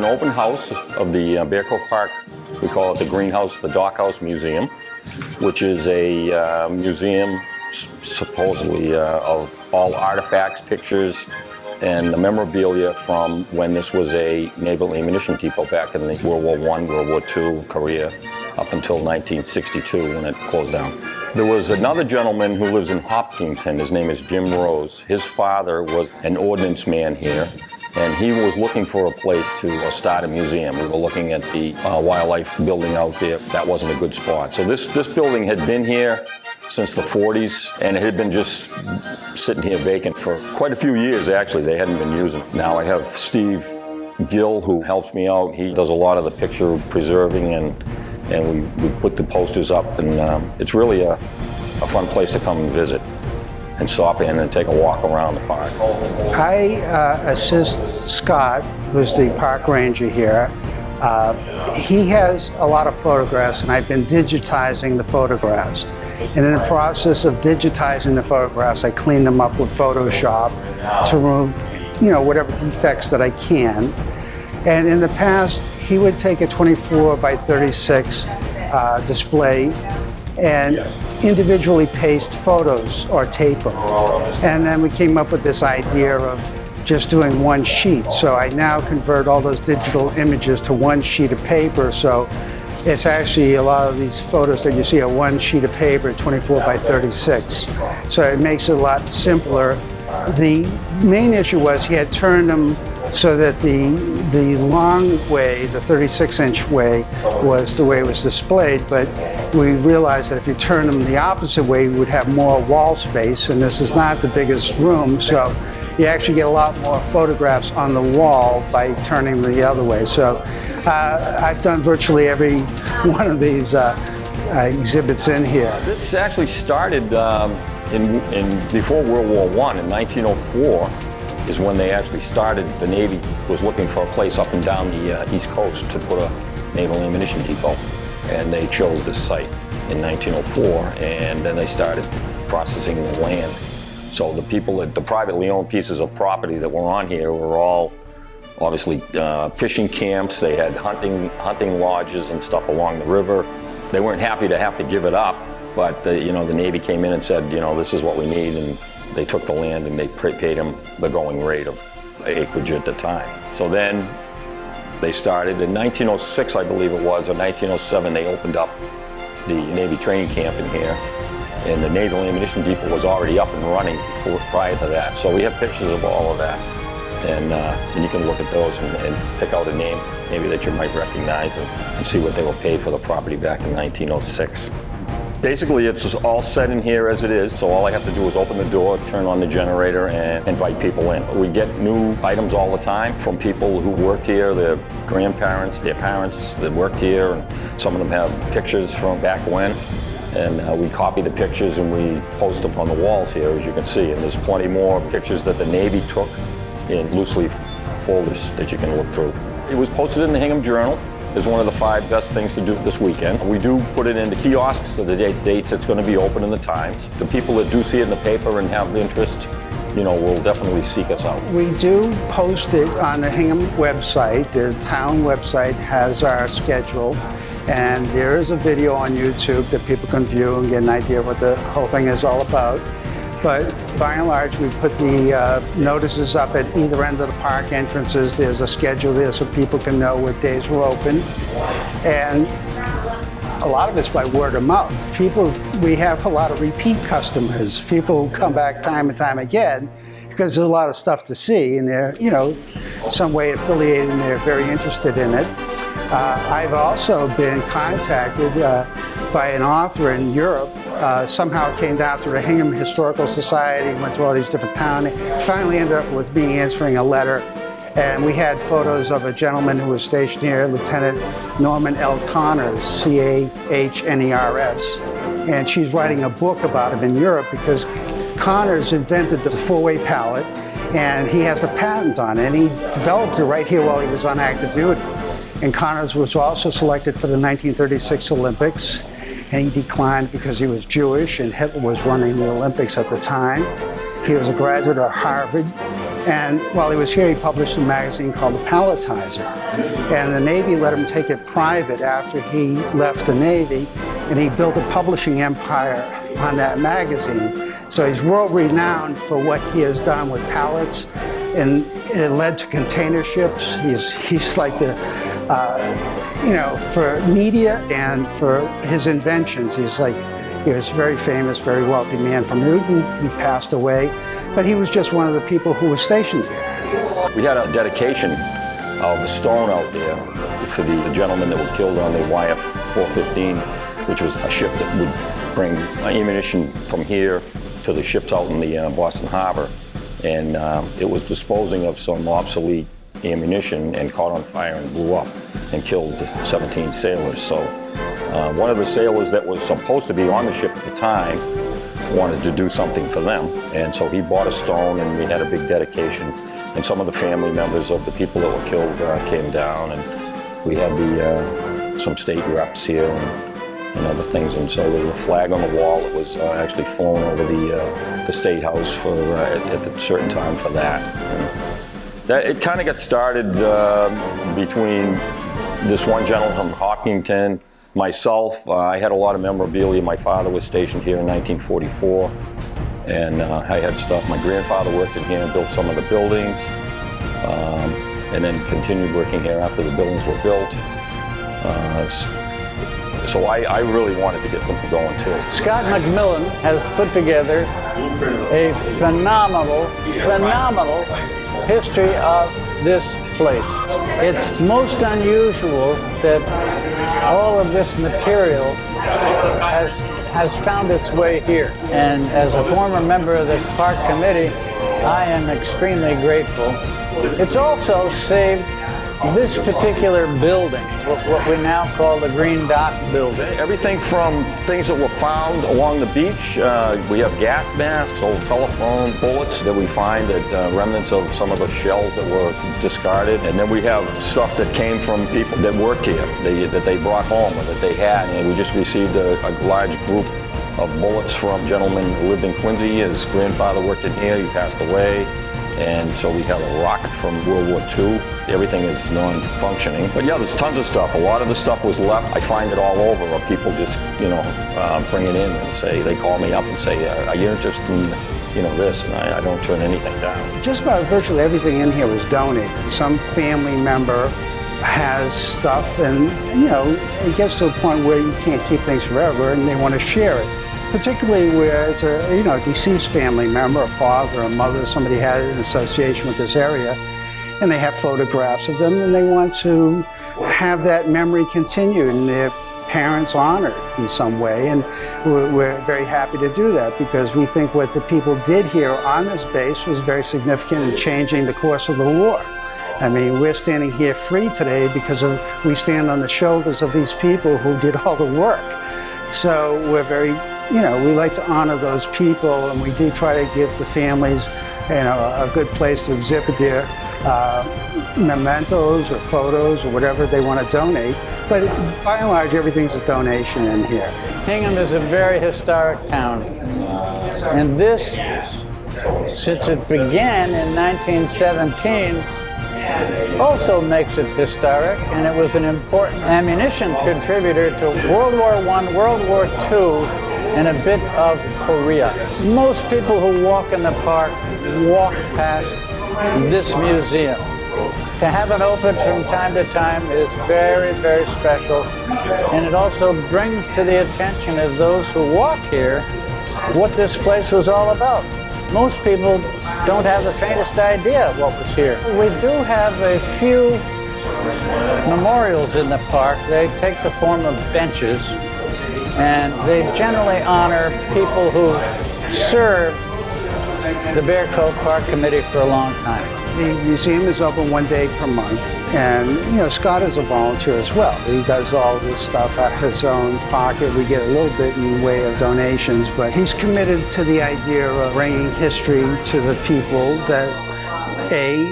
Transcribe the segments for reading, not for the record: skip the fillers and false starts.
an open house of the Bear Cove Park. We call it the Greenhouse, the Dockhouse Museum, which is a museum supposedly of all artifacts, pictures, and the memorabilia from when this was a naval ammunition depot back in the World War I, World War II, Korea, up until 1962 when it closed down. There was another gentleman who lives in Hopkinton. His name is Jim Rose. His father was an ordnance man here, and he was looking for a place to start a museum. We were looking at the wildlife building out there. That wasn't a good spot. So this building had been here since the 40s, and it had been just sitting here vacant for quite a few years, actually. They hadn't been using it. Now I have Steve Gill, who helps me out. He does a lot of the picture preserving, and we put the posters up, and it's really a fun place to come and visit and stop in and take a walk around the park. I assist Scott, who's the park ranger here. He has a lot of photographs, and I've been digitizing the photographs. And in the process of digitizing the photographs, I clean them up with Photoshop to remove, whatever defects that I can. And in the past, he would take a 24 by 36 display and individually paste photos or tape them. And then we came up with this idea of just doing one sheet. So I now convert all those digital images to one sheet of paper. So it's actually a lot of these photos that you see are one sheet of paper, 24 by 36. So it makes it a lot simpler. The main issue was he had turned them so that the long way, the 36-inch way, was the way it was displayed, but we realized that if you turn them the opposite way, you would have more wall space, and this is not the biggest room, so you actually get a lot more photographs on the wall by turning them the other way. So I've done virtually every one of these exhibits in here. This actually started before World War I, in 1904. Is when they actually started. The Navy was looking for a place up and down the East Coast to put a naval ammunition depot, and they chose this site in 1904, and then they started processing the land. So the privately owned pieces of property that were on here were all obviously fishing camps. They had hunting lodges and stuff along the river. They weren't happy to have to give it up, but the Navy came in and said, this is what we need, and they took the land and they paid them the going rate of acreage at the time. So then they started in 1906, I believe it was, or 1907, they opened up the Navy training camp in here, and the Naval Ammunition Depot was already up and running prior to that. So we have pictures of all of that, and you can look at those and pick out a name maybe that you might recognize and see what they were paid for the property back in 1906. Basically, it's just all set in here as it is, so all I have to do is open the door, turn on the generator, and invite people in. We get new items all the time from people who worked here, their grandparents, their parents that worked here, and some of them have pictures from back when. And we copy the pictures and we post them on the walls here, as you can see. And there's plenty more pictures that the Navy took in loose leaf folders that you can look through. It was posted in the Hingham Journal. Is one of the 5 best things to do this weekend. We do put it in the kiosks, so the dates it's going to be open and the times. The people that do see it in the paper and have interest, will definitely seek us out. We do post it on the Hingham website. The town website has our schedule, and there is a video on YouTube that people can view and get an idea of what the whole thing is all about. But by and large, we put the notices up at either end of the park entrances. There's a schedule there so people can know what days we're open. And a lot of it's by word of mouth. We have a lot of repeat customers. People come back time and time again because there's a lot of stuff to see, and they're, some way affiliated and they're very interested in it. I've also been contacted by an author in Europe. Somehow it came down through the Hingham Historical Society, went to all these different towns. Finally ended up with me answering a letter, and we had photos of a gentleman who was stationed here, Lieutenant Norman L. Connors, C-A-H-N-E-R-S. And she's writing a book about him in Europe because Connors invented the 4-way pallet, and he has a patent on it, and he developed it right here while he was on active duty. And Connors was also selected for the 1936 Olympics, and he declined because he was Jewish and Hitler was running the Olympics at the time. He was a graduate of Harvard, And while he was here, he published a magazine called The Palletizer. And the Navy let him take it private after he left the Navy, and he built a publishing empire on that magazine. So he's world renowned for what he has done with pallets, and it led to container ships. He's like the, for media and for his inventions, he was a very famous, very wealthy man from Newton. He passed away, but he was just one of the people who was stationed here. We had a dedication of a stone out there for the gentlemen that were killed on the YF 415, which was a ship that would bring ammunition from here to the ships out in the Boston Harbor. And it was disposing of some obsolete ammunition and caught on fire and blew up and killed 17 sailors. So one of the sailors that was supposed to be on the ship at the time wanted to do something for them. And so he bought a stone, and we had a big dedication. And some of the family members of the people that were killed came down, and we had some state reps here and other things. And so there's a flag on the wall that was actually flown over the State House for at a certain time for that. It kind of got started between this one gentleman from Hopkinton, myself. I had a lot of memorabilia. My father was stationed here in 1944, and I had stuff. My grandfather worked in here and built some of the buildings, and then continued working here after the buildings were built. So I really wanted to get something going too. Scott McMillan has put together a phenomenal history of this place. It's most unusual that all of this material has found its way here. And as a former member of the Park Committee, I am extremely grateful. It's also saved this particular building, what we now call the Green Dot Building. Everything from things that were found along the beach. We have gas masks, old telephone bullets that we find at remnants of some of the shells that were discarded. And then we have stuff that came from people that worked here, that they brought home or that they had. And we just received a large group of bullets from a gentleman who lived in Quincy. His grandfather worked in here, he passed away. And so we have a rocket from World War II. Everything is non-functioning. But yeah, there's tons of stuff. A lot of the stuff was left. I find it all over, or people just, bring it in and say, they call me up and say, are you interested in, this? And I don't turn anything down. Just about virtually everything in here was donated. Some family member has stuff, and, it gets to a point where you can't keep things forever, and they want to share it. Particularly where it's a deceased family member, a father, a mother, somebody had an association with this area, and they have photographs of them, and they want to have that memory continue and their parents honored in some way. And we're very happy to do that, because we think what the people did here on this base was very significant in changing the course of the war. I mean, we're standing here free today because we stand on the shoulders of these people who did all the work. So we're very, we like to honor those people, and we do try to give the families, a good place to exhibit their mementos or photos or whatever they want to donate. But by and large, everything's a donation in here. Hingham is a very historic town. And this, since it began in 1917, also makes it historic, and it was an important ammunition contributor to World War I, World War II, and a bit of Korea. Most people who walk in the park walk past this museum. To have it open from time to time is very, very special, and it also brings to the attention of those who walk here what this place was all about. Most people don't have the faintest idea what was here. We do have a few memorials in the park. They take the form of benches, and they generally honor people who served the Bear Cove Park Committee for a long time. The museum is open one day per month, and Scott is a volunteer as well. He does all this stuff out of his own pocket. We get a little bit in the way of donations, but he's committed to the idea of bringing history to the people that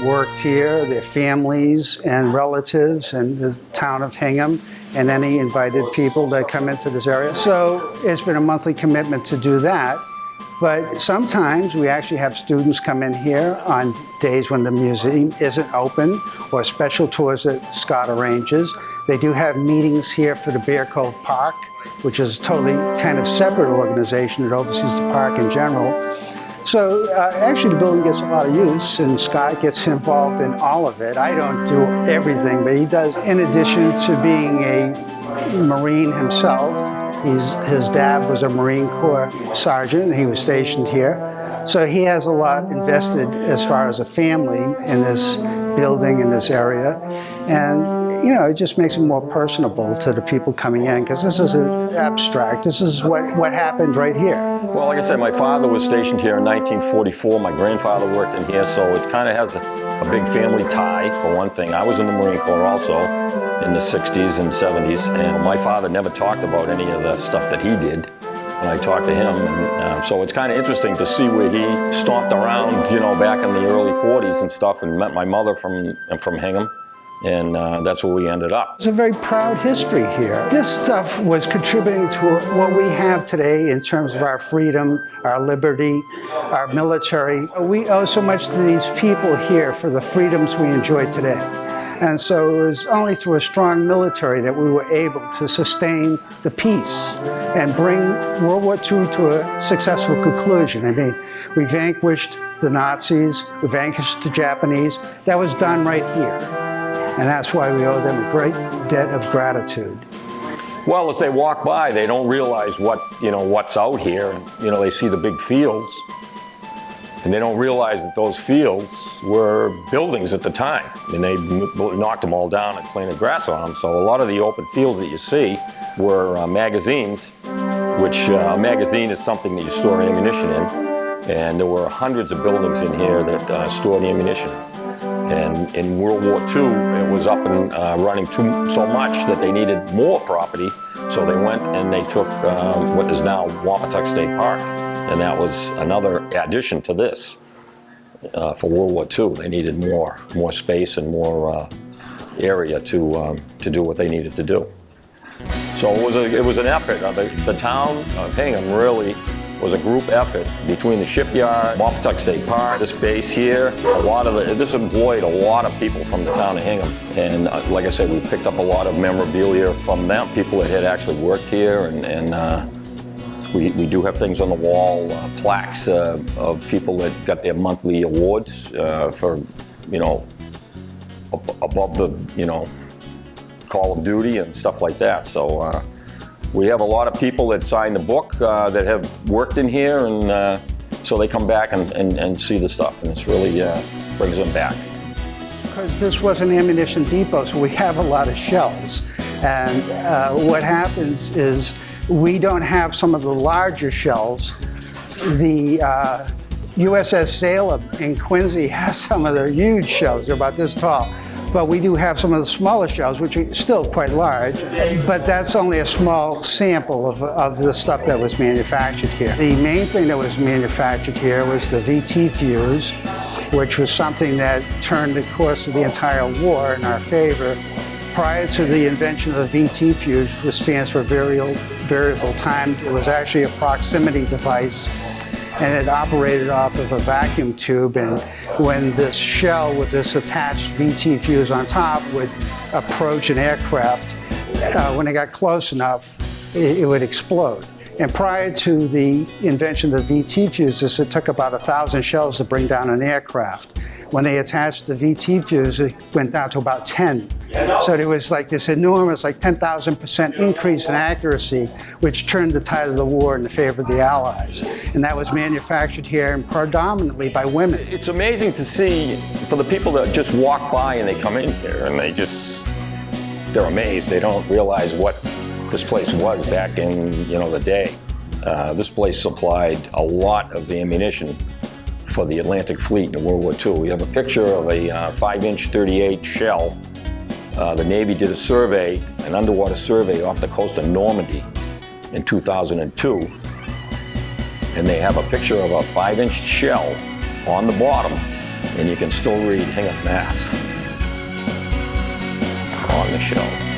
worked here, their families and relatives, and the town of Hingham, and any invited people that come into this area. So it's been a monthly commitment to do that. But sometimes we actually have students come in here on days when the museum isn't open or special tours that Scott arranges. They do have meetings here for the Bear Cove Park, which is a totally kind of separate organization that oversees the park in general. So actually the building gets a lot of use, and Scott gets involved in all of it. I don't do everything, but he does. In addition to being a Marine himself, his dad was a Marine Corps sergeant. He was stationed here. So he has a lot invested as far as a family in this building, in this area. And, you know, it just makes it more personable to the people coming in, because this is abstract. This is what happened right here. Well, like I said, my father was stationed here in 1944. My grandfather worked in here, so it kind of has a big family tie, for one thing. I was in the Marine Corps also in the 60s and 70s, and my father never talked about any of the stuff that he did. And I talked to him, and so it's kind of interesting to see where he stomped around, you know, back in the early 40s and stuff, and met my mother from Hingham. And that's where we ended up. It's a very proud history here. This stuff was contributing to what we have today in terms of our freedom, our liberty, our military. We owe so much to these people here for the freedoms we enjoy today. And so it was only through a strong military that we were able to sustain the peace and bring World War II to a successful conclusion. I mean, we vanquished the Nazis, we vanquished the Japanese. That was done right here. And that's why we owe them a great debt of gratitude. Well, as they walk by, they don't realize what's out here. You know, they see the big fields, and they don't realize that those fields were buildings at the time. And they knocked them all down and planted grass on them. So a lot of the open fields that you see were magazines, which a magazine is something that you store ammunition in. And there were hundreds of buildings in here that stored ammunition. And in World War II, it was up and running so much that they needed more property. So they went and they took what is now Wampatuck State Park. And that was another addition to this for World War II. They needed more space and more area to do what they needed to do. So it was an effort. The town of Hingham really was a group effort between the shipyard, Wampatuck State Park, this base here. This employed a lot of people from the town of Hingham. And like I said, we picked up a lot of memorabilia from them, people that had actually worked here, and we do have things on the wall, plaques of people that got their monthly awards for, you know, above the, you know, Call of Duty and stuff like that. So we have a lot of people that sign the book that have worked in here, and so they come back and see the stuff, and it's really brings them back. Because this was an ammunition depot, so we have a lot of shells. And what happens is we don't have some of the larger shells. The USS Salem in Quincy has some of the huge shells. They're about this tall. But we do have some of the smaller shells, which are still quite large, but that's only a small sample of the stuff that was manufactured here. The main thing that was manufactured here was the VT fuse, which was something that turned the course of the entire war in our favor. Prior to the invention of the VT fuse, which stands for variable timed, it was actually a proximity device, and it operated off of a vacuum tube, and when this shell with this attached VT fuse on top would approach an aircraft, when it got close enough, it would explode. And prior to the invention of the VT fuses, it took about 1,000 shells to bring down an aircraft. When they attached the VT fuse, it went down to about 10. So there was like this enormous, like 10,000% increase in accuracy, which turned the tide of the war in the favor of the Allies. And that was manufactured here and predominantly by women. It's amazing to see, for the people that just walk by and they come in here and they're amazed. They don't realize what this place was back in, you know, the day. This place supplied a lot of the ammunition for the Atlantic Fleet in World War II. We have a picture of a 5-inch .38 shell. The Navy did a survey, an underwater survey off the coast of Normandy in 2002. And they have a picture of a 5-inch shell on the bottom, and you can still read Hingham, Mass. on the shell.